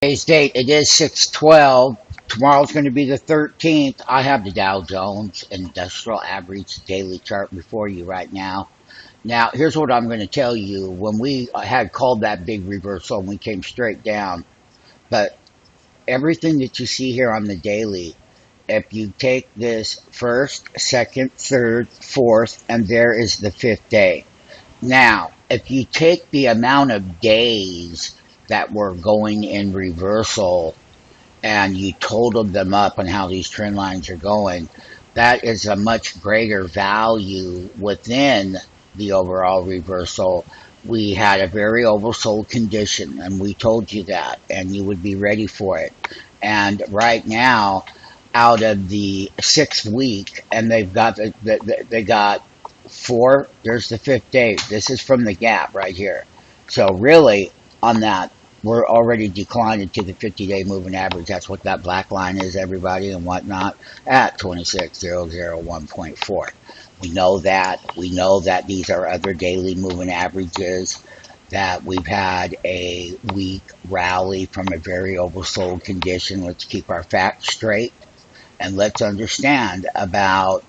Today's date, it is 6/12. Tomorrow's going to be the 13th. I have the Dow Jones Industrial Average daily chart before you right now. Now, here's what I'm going to tell you. When we had called that big reversal and we came straight down, but everything that you see here on the daily, if you take this first, second, third, fourth, and there is the fifth day. Now, if you take the amount of days that were going in reversal and you totaled them up on how these trend lines are going, that is a much greater value within the overall reversal. We had a very oversold condition, and we told you that, and you would be ready for it. And right now, out of the 6th week, and they got four. There's the fifth day. This is from the gap right here. So really, on that, we're already declining to the 50-day moving average. That's what that black line is, everybody, and whatnot, at 26,001.4. We know that. We know that these are other daily moving averages, that we've had a weak rally from a very oversold condition. Let's keep our facts straight, and let's understand about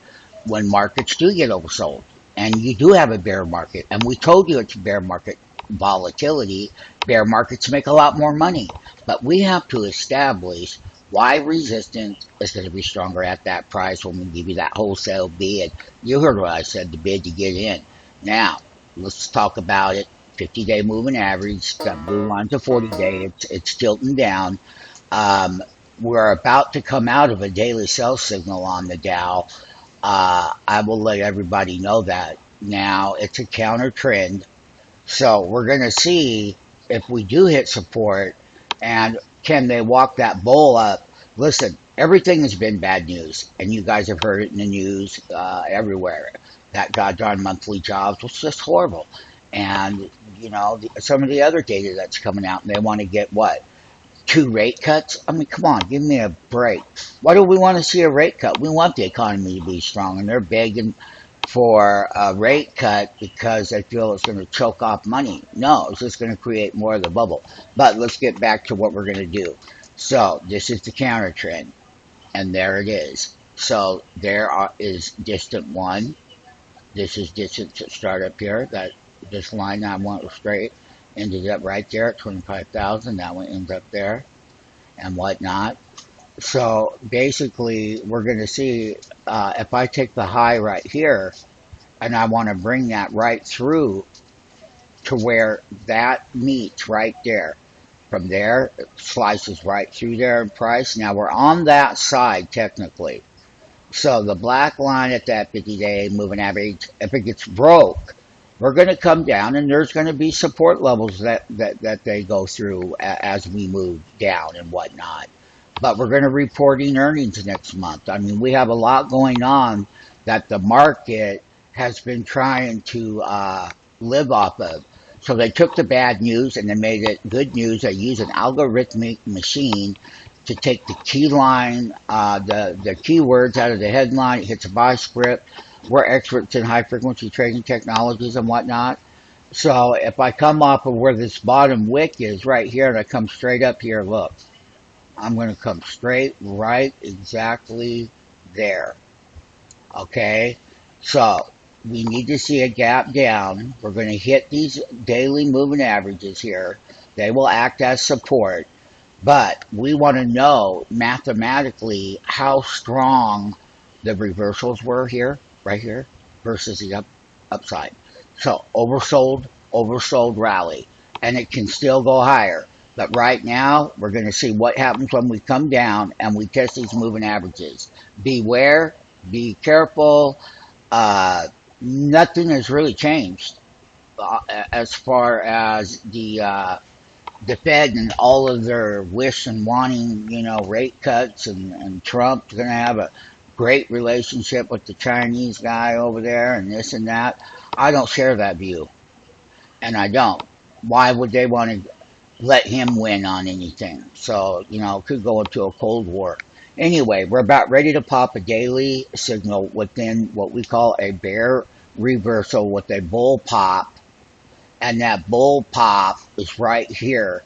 when markets do get oversold. And you do have a bear market, and we told you it's a bear market volatility. Bear markets make a lot more money, but we have to establish why resistance is going to be stronger at that price when we give you that wholesale bid. You heard what I said, the bid to get in. Now, let's talk about it. 50-day moving average, that blue line to 40-day, it's tilting down. We're about to come out of a daily sell signal on the Dow. I will let everybody know that. Now, it's a counter trend. So we're going to see if we do hit support, and can they walk that bull up. Listen, everything has been bad news, and you guys have heard it in the news everywhere. That goddamn monthly jobs was just horrible. And, some of the other data that's coming out, and they want to get what? 2 rate cuts? I mean, come on, give me a break. Why do we want to see a rate cut? We want the economy to be strong, and they're begging for a rate cut because they feel it's going to choke off money. No, it's just going to create more of the bubble. But let's get back to what we're going to do. So this is the counter trend, and there it is. So is distant 1. This is distant start up here. This line I went straight ended up right there at 25,000. That one ends up there and whatnot. So basically, we're going to see if I take the high right here and I want to bring that right through to where that meets right there. From there, it slices right through there in price. Now we're on that side technically. So the black line at that 50-day moving average, if it gets broke, we're going to come down, and there's going to be support levels that they go through as we move down and whatnot. But we're going to be reporting earnings next month. I mean, we have a lot going on that the market has been trying to live off of. So they took the bad news and they made it good news. They use an algorithmic machine to take the key line, the keywords out of the headline. It hits a buy script. We're experts in high-frequency trading technologies and whatnot. So if I come off of where this bottom wick is right here and I come straight up here, look, I'm going to come straight right exactly there. Okay? So we need to see a gap down. We're going to hit these daily moving averages here. They will act as support. But we want to know mathematically how strong the reversals were here, right here, versus the upside. So oversold rally. And it can still go higher. But right now, we're going to see what happens when we come down and we test these moving averages. Beware, be careful. Nothing has really changed as far as the Fed and all of their wish and wanting, rate cuts, and Trump's going to have a great relationship with the Chinese guy over there and this and that. I don't share that view, and I don't. Why would they want to let him win on anything? So, it could go into a Cold War. Anyway, we're about ready to pop a daily signal within what we call a bear reversal with a bull pop, and that bull pop is right here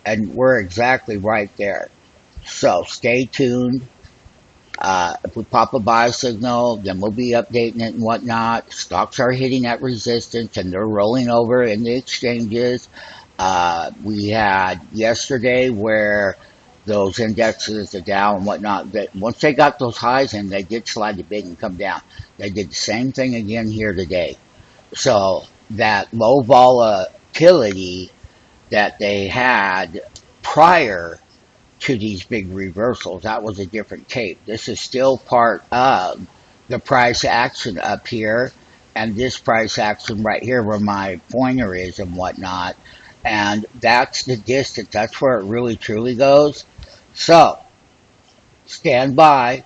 and we're exactly right there. So stay tuned. If we pop a buy signal, then we'll be updating it and whatnot. Stocks are hitting that resistance and they're rolling over in the exchanges. We had yesterday where those indexes, the Dow and whatnot, that once they got those highs in, they did slide a bit and come down. They did the same thing again here today. So that low volatility that they had prior to these big reversals, that was a different tape. This is still part of the price action up here, and this price action right here where my pointer is and whatnot. And that's the distance. That's where it really truly goes. So stand by.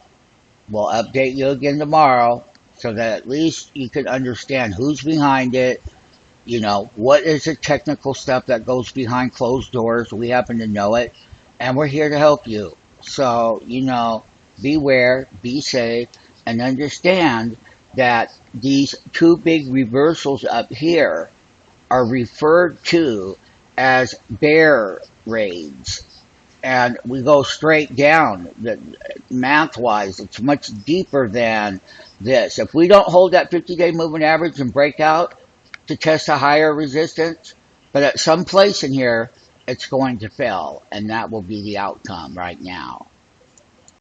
We'll update you again tomorrow so that at least you can understand who's behind it. You know, what is the technical stuff that goes behind closed doors? We happen to know it, and we're here to help you. So, beware, be safe, and understand that these two big reversals up here are referred to as bear raids. And we go straight down. Math wise, it's much deeper than this. If we don't hold that 50-day moving average and break out to test a higher resistance, but at some place in here, it's going to fail, and that will be the outcome right now.